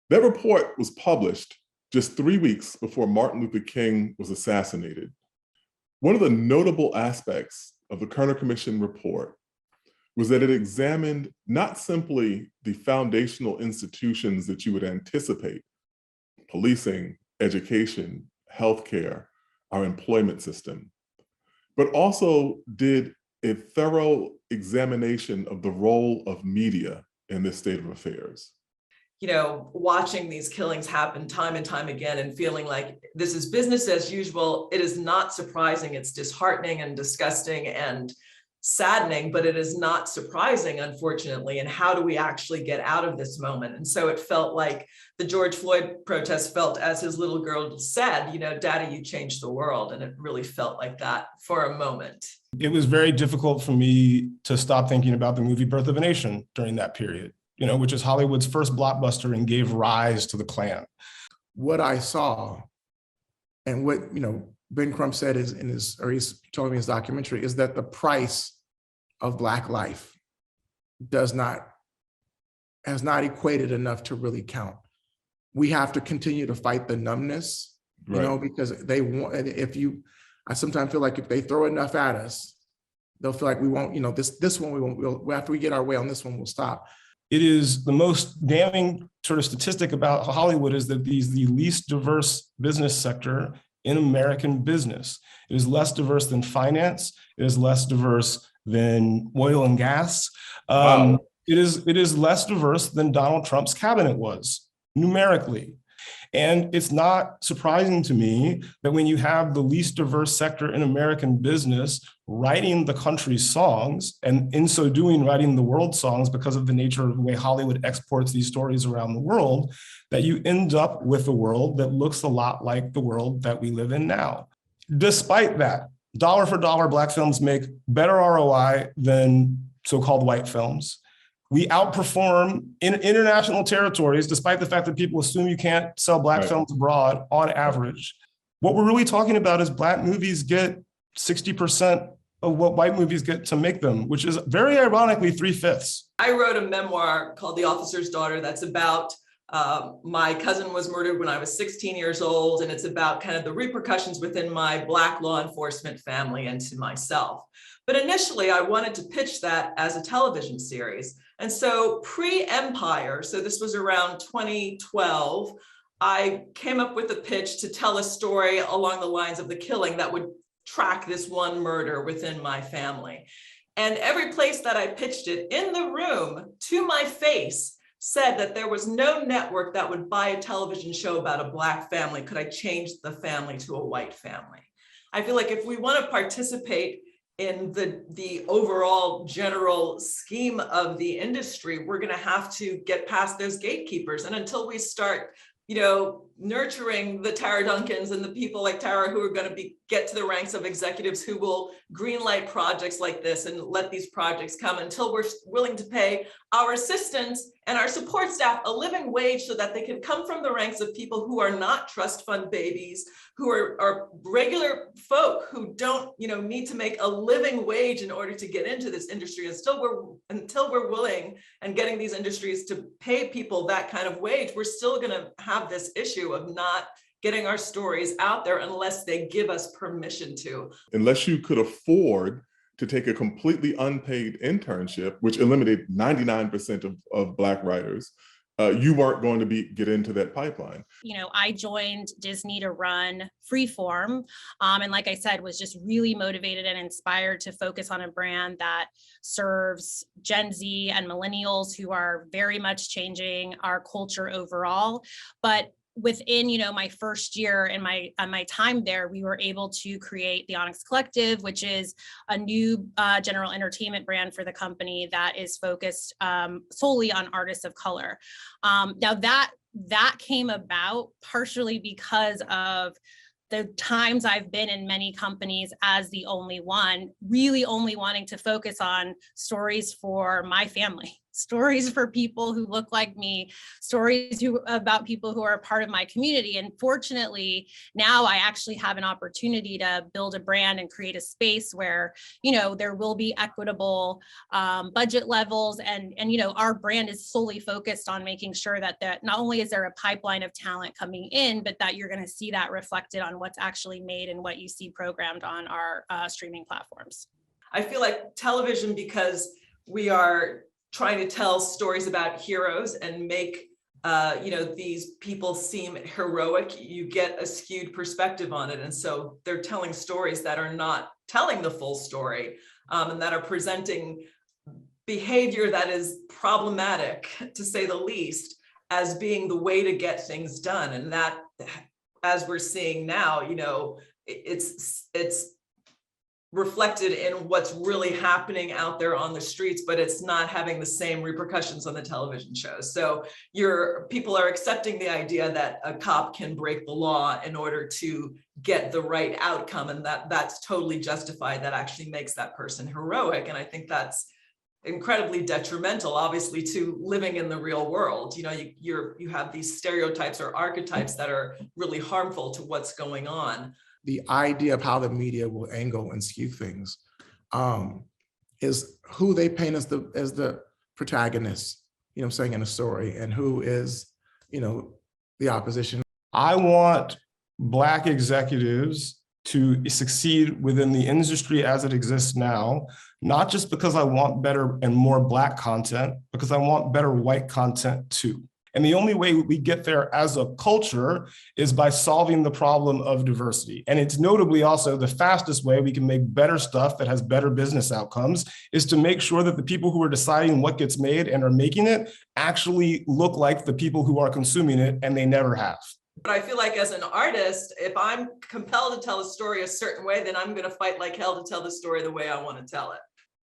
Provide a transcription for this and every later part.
That report was published just 3 weeks before Martin Luther King was assassinated. One of the notable aspects of the Kerner Commission report was that it examined not simply the foundational institutions that you would anticipate, policing, education, healthcare, our employment system, but also did a thorough examination of the role of media in this state of affairs. You know, watching these killings happen time and time again and feeling like this is business as usual, it is not surprising. It's disheartening and disgusting and saddening, but it is not surprising, unfortunately. And how do we actually get out of this moment? And so it felt like the George Floyd protest felt, as his little girl said, you know, Daddy, you changed the world. And it really felt like that for a moment. It was very difficult for me to stop thinking about the movie Birth of a Nation during that period, you know, which is Hollywood's first blockbuster and gave rise to the Klan. What I saw and what, you know, Ben Crump said he's told me in his documentary, is that the price of Black life has not equated enough to really count. We have to continue to fight the numbness, you know, because they want, I sometimes feel like if they throw enough at us, they'll feel like we won't, you know, this one we won't, after we get our way on this one, we'll stop. It is the most damning sort of statistic about Hollywood is that it is the least diverse business sector in American business. It is less diverse than finance. It is less diverse than oil and gas. Wow. It is less diverse than Donald Trump's cabinet was numerically. And it's not surprising to me that when you have the least diverse sector in American business writing the country's songs, and in so doing, writing the world's songs because of the nature of the way Hollywood exports these stories around the world, that you end up with a world that looks a lot like the world that we live in now. Despite that, dollar for dollar, Black films make better ROI than so-called white films. We outperform in international territories, despite the fact that people assume you can't sell Black films abroad on average. What we're really talking about is Black movies get 60% of what white movies get to make them, which is very ironically 3/5. I wrote a memoir called The Officer's Daughter that's about my cousin was murdered when I was 16 years old, and it's about kind of the repercussions within my Black law enforcement family and to myself. But initially, I wanted to pitch that as a television series. And so pre-Empire, so this was around 2012, I came up with a pitch to tell a story along the lines of the killing that would track this one murder within my family. And every place that I pitched it, in the room, to my face, said that there was no network that would buy a television show about a Black family. Could I change the family to a white family? I feel like if we want to participate in the overall general scheme of the industry, we're going to have to get past those gatekeepers. And until we start, you know, nurturing the Tara Duncans and the people like Tara who are going to get to the ranks of executives who will greenlight projects like this and let these projects come, until we're willing to pay our assistants and our support staff a living wage so that they can come from the ranks of people who are not trust fund babies, who are regular folk who don't, you know, need to make a living wage in order to get into this industry. Until we're willing and getting these industries to pay people that kind of wage, we're still going to have this issue of not getting our stories out there unless they give us permission to. Unless you could afford to take a completely unpaid internship, which eliminated 99% of Black writers, you weren't going to get into that pipeline. You know, I joined Disney to run Freeform, and like I said, was just really motivated and inspired to focus on a brand that serves Gen Z and millennials who are very much changing our culture overall. But within, you know, my first year and my time there, we were able to create the Onyx Collective, which is a new general entertainment brand for the company that is focused solely on artists of color. Now that came about partially because of the times I've been in many companies as the only one, really only wanting to focus on stories for my family. stories for people who look like me, stories about people who are a part of my community. And fortunately, now I actually have an opportunity to build a brand and create a space where, there will be equitable budget levels. And our brand is solely focused on making sure that not only is there a pipeline of talent coming in, but that you're going to see that reflected on what's actually made and what you see programmed on our streaming platforms. I feel like television, because we are trying to tell stories about heroes and make these people seem heroic, you get a skewed perspective on it. And so they're telling stories that are not telling the full story, and that are presenting behavior that is problematic, to say the least, as being the way to get things done. And that, as we're seeing now, it's reflected in what's really happening out there on the streets, but it's not having the same repercussions on the television shows. So people are accepting the idea that a cop can break the law in order to get the right outcome, and that's totally justified. That actually makes that person heroic. And I think that's incredibly detrimental, obviously, to living in the real world. You have these stereotypes or archetypes that are really harmful to what's going on. The idea of how the media will angle and skew things is who they paint as the protagonist, saying in a story, and who is, the opposition. I want Black executives to succeed within the industry as it exists now, not just because I want better and more Black content, because I want better white content too. And the only way we get there as a culture is by solving the problem of diversity. And it's notably also the fastest way we can make better stuff that has better business outcomes is to make sure that the people who are deciding what gets made and are making it actually look like the people who are consuming it, and they never have. But I feel like as an artist, if I'm compelled to tell a story a certain way, then I'm going to fight like hell to tell the story the way I want to tell it.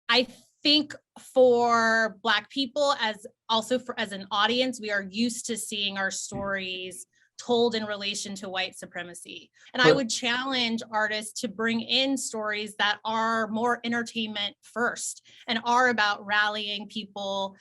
I think for Black people, as an audience, we are used to seeing our stories told in relation to white supremacy. And I would challenge artists to bring in stories that are more entertainment first and are about rallying people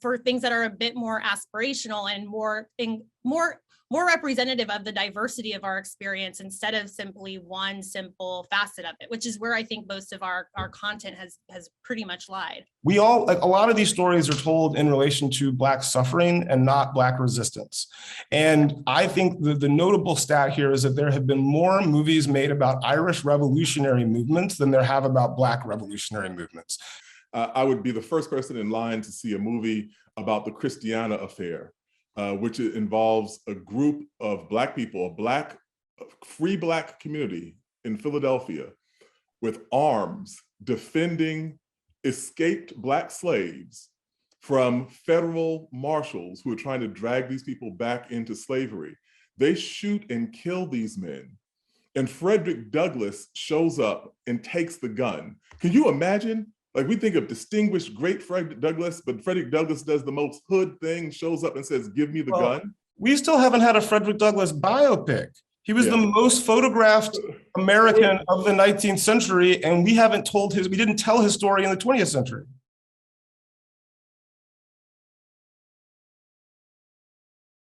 for things that are a bit more aspirational and more representative of the diversity of our experience, instead of simply one simple facet of it, which is where I think most of our content has pretty much lied. We all, like, a lot of these stories are told in relation to Black suffering and not Black resistance. And I think the notable stat here is that there have been more movies made about Irish revolutionary movements than there have about Black revolutionary movements. I would be the first person in line to see a movie about the Christiana affair, which involves a group of Black people, a free Black community in Philadelphia with arms defending escaped Black slaves from federal marshals who are trying to drag these people back into slavery. They shoot and kill these men. And Frederick Douglass shows up and takes the gun. Can you imagine? Like, we think of distinguished, great Frederick Douglass, but Frederick Douglass does the most hood thing, shows up and says, give me the gun. We still haven't had a Frederick Douglass biopic. He was the most photographed American of the 19th century, and we didn't tell his story in the 20th century.